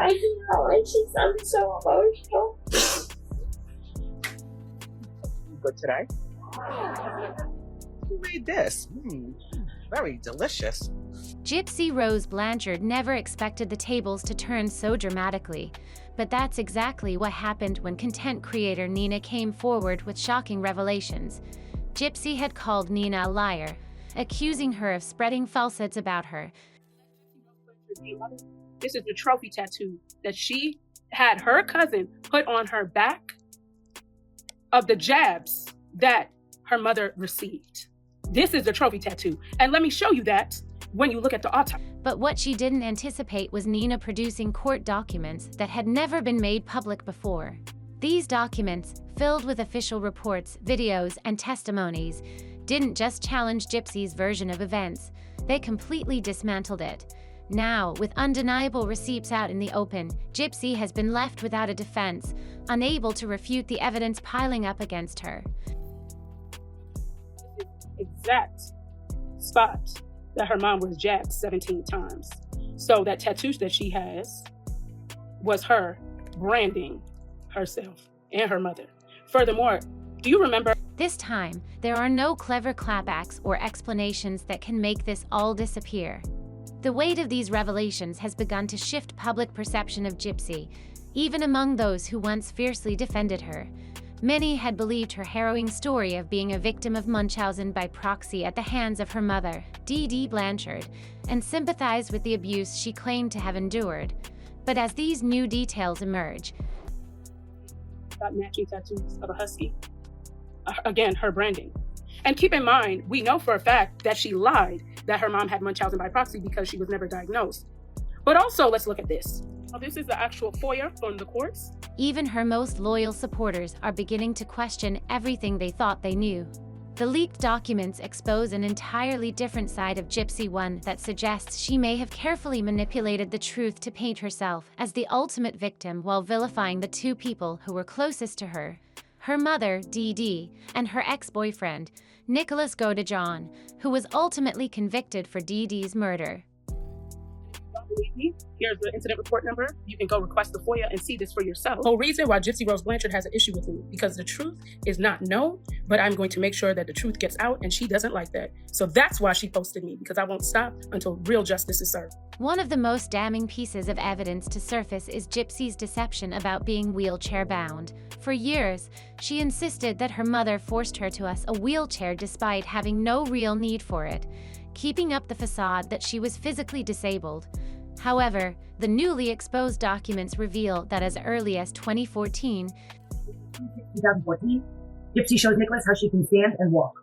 I do know, and I'm so emotional. Good today. Who made this? Very delicious. Gypsy Rose Blanchard never expected the tables to turn so dramatically, but that's exactly what happened when content creator Nina came forward with shocking revelations. Gypsy had called Nina a liar, accusing her of spreading falsehoods about her. This is the trophy tattoo that she had her cousin put on her back of the jabs that her mother received. This is the trophy tattoo. And let me show you that when you look at the autopsy. But what she didn't anticipate was Nina producing court documents that had never been made public before. These documents, filled with official reports, videos, and testimonies, didn't just challenge Gypsy's version of events, they completely dismantled it. Now, with undeniable receipts out in the open, Gypsy has been left without a defense, unable to refute the evidence piling up against her. Exact spot that her mom was jabbed 17 times. So that tattoo that she has was her branding herself and her mother. Furthermore, do you remember? This time, there are no clever clapbacks or explanations that can make this all disappear. The weight of these revelations has begun to shift public perception of Gypsy, even among those who once fiercely defended her. Many had believed her harrowing story of being a victim of Munchausen by proxy at the hands of her mother, Dee Blanchard, and sympathized with the abuse she claimed to have endured. But as these new details emerge, got matching tattoos of a husky. Again, her branding. And keep in mind, we know for a fact that she lied that her mom had Munchausen by proxy because she was never diagnosed. But also, let's look at this. This is the actual foyer from the courts. Even her most loyal supporters are beginning to question everything they thought they knew. The leaked documents expose an entirely different side of Gypsy, one that suggests she may have carefully manipulated the truth to paint herself as the ultimate victim while vilifying the two people who were closest to her. Her mother, Dee, and her ex-boyfriend, Nicholas Godejohn, who was ultimately convicted for Dee's murder. Don't believe me? Here's the incident report number. You can go request the FOIA and see this for yourself. The whole reason why Gypsy Rose Blanchard has an issue with me, because the truth is not known, but I'm going to make sure that the truth gets out, and she doesn't like that. So that's why she posted me, because I won't stop until real justice is served. One of the most damning pieces of evidence to surface is Gypsy's deception about being wheelchair-bound. For years, she insisted that her mother forced her to us a wheelchair despite having no real need for it, keeping up the facade that she was physically disabled. However, the newly exposed documents reveal that as early as 2014, Gypsy shows Nicholas how she can stand and walk.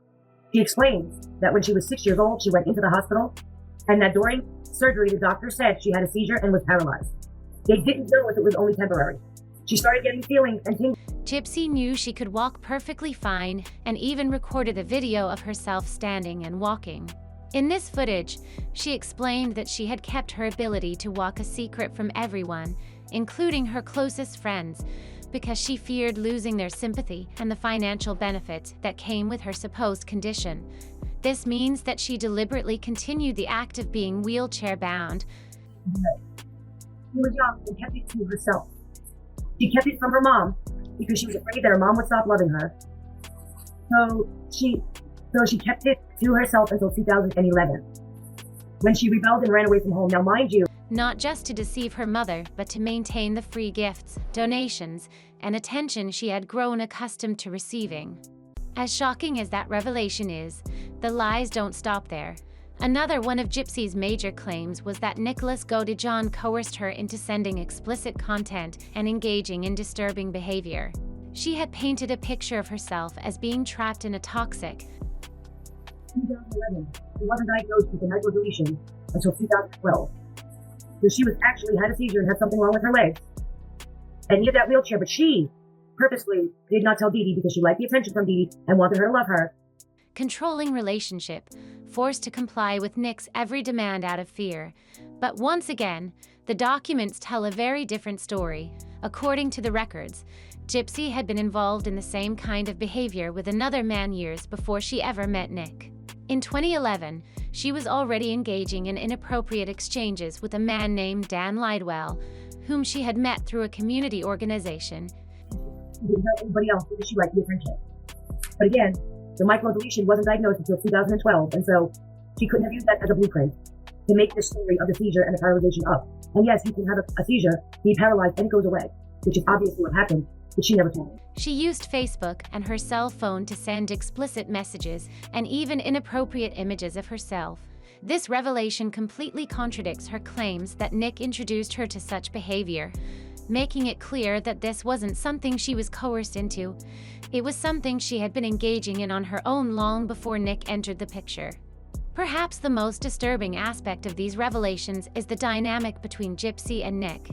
She explains that when she was 6 years old, she went into the hospital, and that during surgery, the doctor said she had a seizure and was paralyzed. They didn't know if it was only temporary. She started getting feelings and tingles. Gypsy knew she could walk perfectly fine and even recorded a video of herself standing and walking. In this footage, she explained that she had kept her ability to walk a secret from everyone, including her closest friends, because she feared losing their sympathy and the financial benefit that came with her supposed condition. This means that she deliberately continued the act of being wheelchair-bound. She was young and kept it to herself. She kept it from her mom because she was afraid that her mom would stop loving her. So she kept it to herself until 2011, when she rebelled and ran away from home. Now, mind you, not just to deceive her mother, but to maintain the free gifts, donations, and attention she had grown accustomed to receiving. As shocking as that revelation is, the lies don't stop there. Another one of Gypsy's major claims was that Nicholas Godejohn coerced her into sending explicit content and engaging in disturbing behavior. She had painted a picture of herself as being trapped in a toxic, 2011, she wasn't diagnosed with a microdeletion until 2012. So she had a seizure and had something wrong with her legs. And needed that wheelchair, but she purposely did not tell Dee because she liked the attention from Dee and wanted her to love her. Controlling relationship, forced to comply with Nick's every demand out of fear. But once again, the documents tell a very different story. According to the records, Gypsy had been involved in the same kind of behavior with another man years before she ever met Nick. In 2011, she was already engaging in inappropriate exchanges with a man named Dan Lidwell, whom she had met through a community organization. She didn't tell anybody else because she liked the attention. But again, the microdeletion wasn't diagnosed until 2012, and so she couldn't have used that as a blueprint to make this story of the seizure and the paralyzation up. And yes, you can have a seizure, be paralyzed, and it goes away, which is obviously what happened, but she never told me. She used Facebook and her cell phone to send explicit messages and even inappropriate images of herself. This revelation completely contradicts her claims that Nick introduced her to such behavior, making it clear that this wasn't something she was coerced into. It was something she had been engaging in on her own long before Nick entered the picture. Perhaps the most disturbing aspect of these revelations is the dynamic between Gypsy and Nick.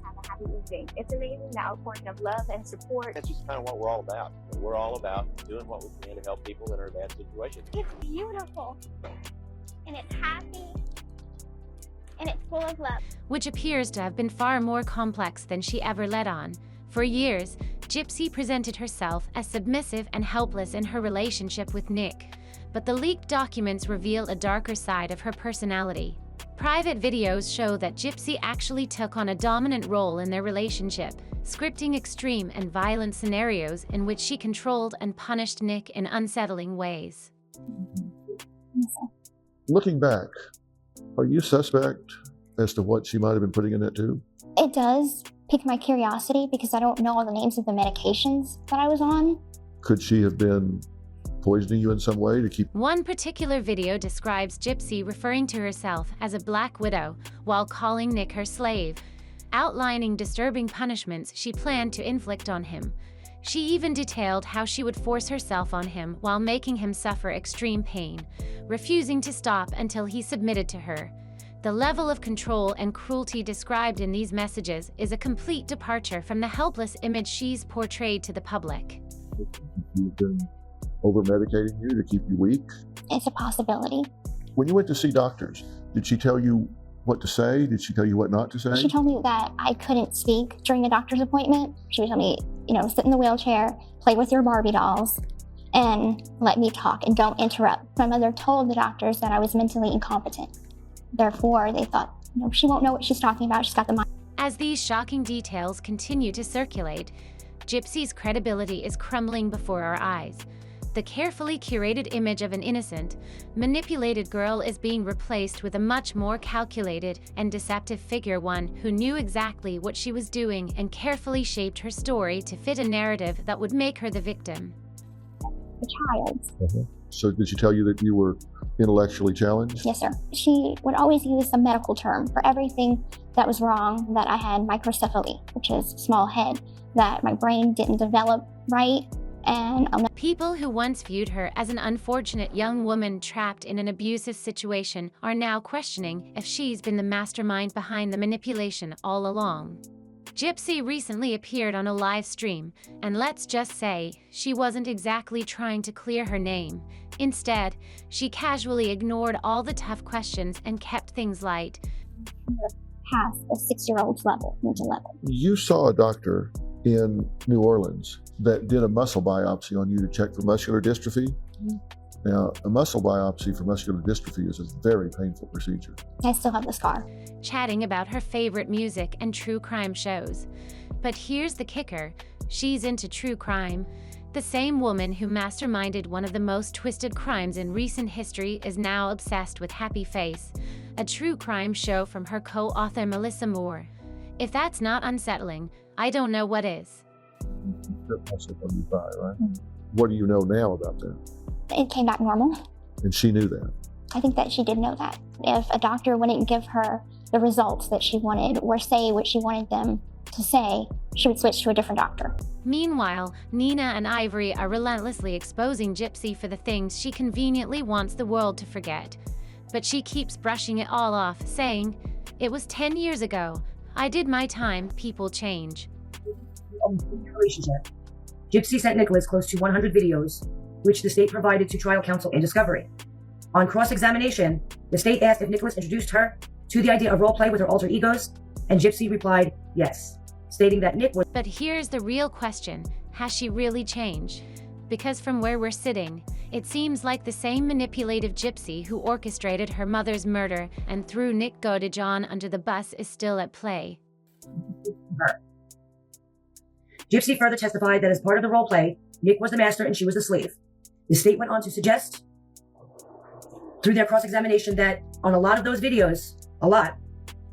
Have a happy evening. It's amazing the outpouring of love and support. That's just kind of what we're all about. We're all about doing what we can to help people that are in bad situations. It's beautiful. And it's happy. And it's full of love. Which appears to have been far more complex than she ever let on. For years, Gypsy presented herself as submissive and helpless in her relationship with Nick. But the leaked documents reveal a darker side of her personality. Private videos show that Gypsy actually took on a dominant role in their relationship, scripting extreme and violent scenarios in which she controlled and punished Nick in unsettling ways. Looking back, are you suspect as to what she might have been putting in that tube? It does pique my curiosity because I don't know all the names of the medications that I was on. Could she have been poisoning you in some way to keep... One particular video describes Gypsy referring to herself as a black widow while calling Nick her slave, outlining disturbing punishments she planned to inflict on him. She even detailed how she would force herself on him while making him suffer extreme pain, refusing to stop until he submitted to her. The level of control and cruelty described in these messages is a complete departure from the helpless image she's portrayed to the public. You've been over-medicating you to keep you weak? It's a possibility. When you went to see doctors, did she tell you what to say? Did she tell you what not to say? She told me that I couldn't speak during a doctor's appointment. She would tell me, sit in the wheelchair, play with your Barbie dolls, and let me talk and don't interrupt. My mother told the doctors that I was mentally incompetent. Therefore, they thought, she won't know what she's talking about. She's got the mind. As these shocking details continue to circulate, Gypsy's credibility is crumbling before our eyes. The carefully curated image of an innocent, manipulated girl is being replaced with a much more calculated and deceptive figure, one who knew exactly what she was doing and carefully shaped her story to fit a narrative that would make her the victim. A child. So did she tell you that you were intellectually challenged? Yes, sir. She would always use a medical term for everything that was wrong, that I had microcephaly, which is small head, that my brain didn't develop right. And people who once viewed her as an unfortunate young woman trapped in an abusive situation are now questioning if she's been the mastermind behind the manipulation all along. Gypsy recently appeared on a live stream, and let's just say she wasn't exactly trying to clear her name. Instead, she casually ignored all the tough questions and kept things light. Past a 6-year-old's level, mental level. You saw a doctor in New Orleans that did a muscle biopsy on you to check for muscular dystrophy. Now, a muscle biopsy for muscular dystrophy is a very painful procedure. I still have the scar. Chatting about her favorite music and true crime shows. But here's the kicker, she's into true crime. The same woman who masterminded one of the most twisted crimes in recent history is now obsessed with Happy Face, a true crime show from her co-author Melissa Moore. If that's not unsettling, I don't know what is. Right? What do you know now about that? It came back normal. And she knew that? I think that she did know that. If a doctor wouldn't give her the results that she wanted or say what she wanted them to say, she would switch to a different doctor. Meanwhile, Nina and Ivory are relentlessly exposing Gypsy for the things she conveniently wants the world to forget. But she keeps brushing it all off, saying, "It was 10 years ago. I did my time, people change." Relationship. Gypsy sent Nicholas close to 100 videos, which the state provided to trial counsel in discovery. On cross-examination, the state asked if Nicholas introduced her to the idea of role play with her alter egos, and Gypsy replied yes, stating that Nick was... But here's the real question, has she really changed? Because from where we're sitting, It seems like the same manipulative Gypsy who orchestrated her mother's murder and threw Nick Godejohn under the bus is still at play. Gypsy further testified that as part of the role play, Nick was the master and she was the slave. The state went on to suggest, through their cross-examination, that on a lot of those videos,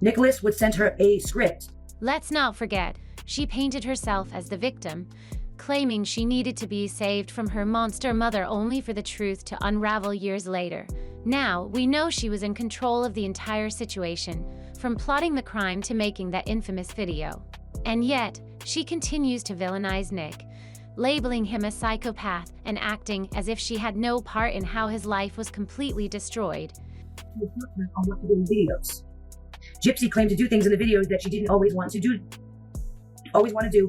Nicholas would send her a script. Let's not forget, she painted herself as the victim, claiming she needed to be saved from her monster mother only for the truth to unravel years later. Now, we know she was in control of the entire situation, from plotting the crime to making that infamous video. And yet, she continues to villainize Nick, labeling him a psychopath and acting as if she had no part in how his life was completely destroyed. On what to do in videos. Gypsy claimed to do things in the videos that she didn't always want to do,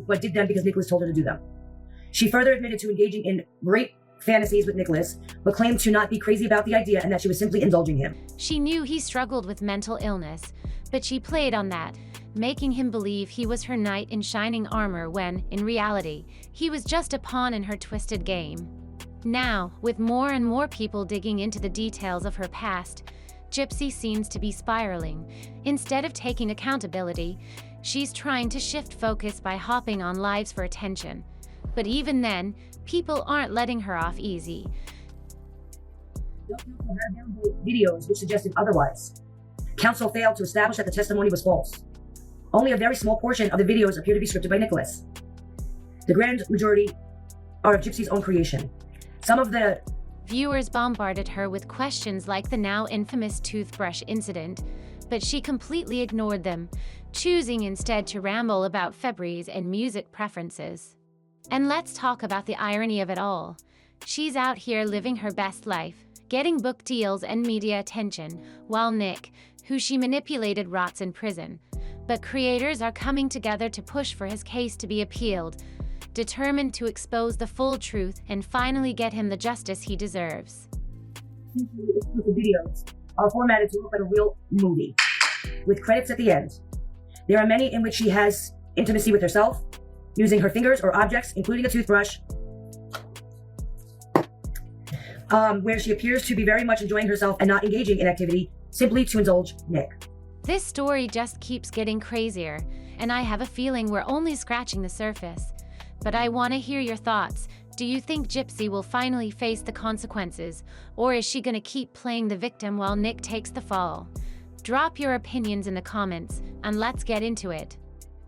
but did them because Nicholas told her to do them. She further admitted to engaging in rape fantasies with Nicholas, but claimed to not be crazy about the idea and that she was simply indulging him. She knew he struggled with mental illness, but she played on that, making him believe he was her knight in shining armor when, in reality, he was just a pawn in her twisted game. Now, with more and more people digging into the details of her past, Gypsy seems to be spiraling. Instead of taking accountability, she's trying to shift focus by hopping on lives for attention. But even then, people aren't letting her off easy. Videos which suggested otherwise. Counsel failed to establish that the testimony was false. Only a very small portion of the videos appear to be scripted by Nicholas. The grand majority are of Gypsy's own creation. Some of the viewers bombarded her with questions like the now infamous toothbrush incident, but she completely ignored them, choosing instead to ramble about Febreze and music preferences. And let's talk about the irony of it all. She's out here living her best life, getting book deals and media attention, while Nick, who she manipulated, rots in prison. But creators are coming together to push for his case to be appealed, determined to expose the full truth and finally get him the justice he deserves. Exclusive videos are formatted to look like a real movie, with credits at the end. There are many in which she has intimacy with herself, using her fingers or objects, including a toothbrush, where she appears to be very much enjoying herself and not engaging in activity simply to indulge Nick. This story just keeps getting crazier, and I have a feeling we're only scratching the surface. But I want to hear your thoughts. Do you think Gypsy will finally face the consequences, or is she going to keep playing the victim while Nick takes the fall? Drop your opinions in the comments, and let's get into it.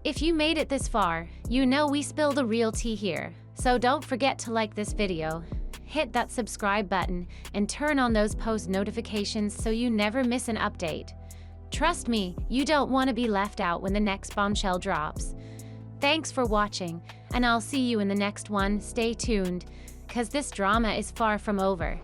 If you made it this far, you know we spill the real tea here, so don't forget to like this video, hit that subscribe button, and turn on those post notifications so you never miss an update. Trust me, you don't want to be left out when the next bombshell drops. Thanks for watching, and I'll see you in the next one. Stay tuned, 'cause this drama is far from over.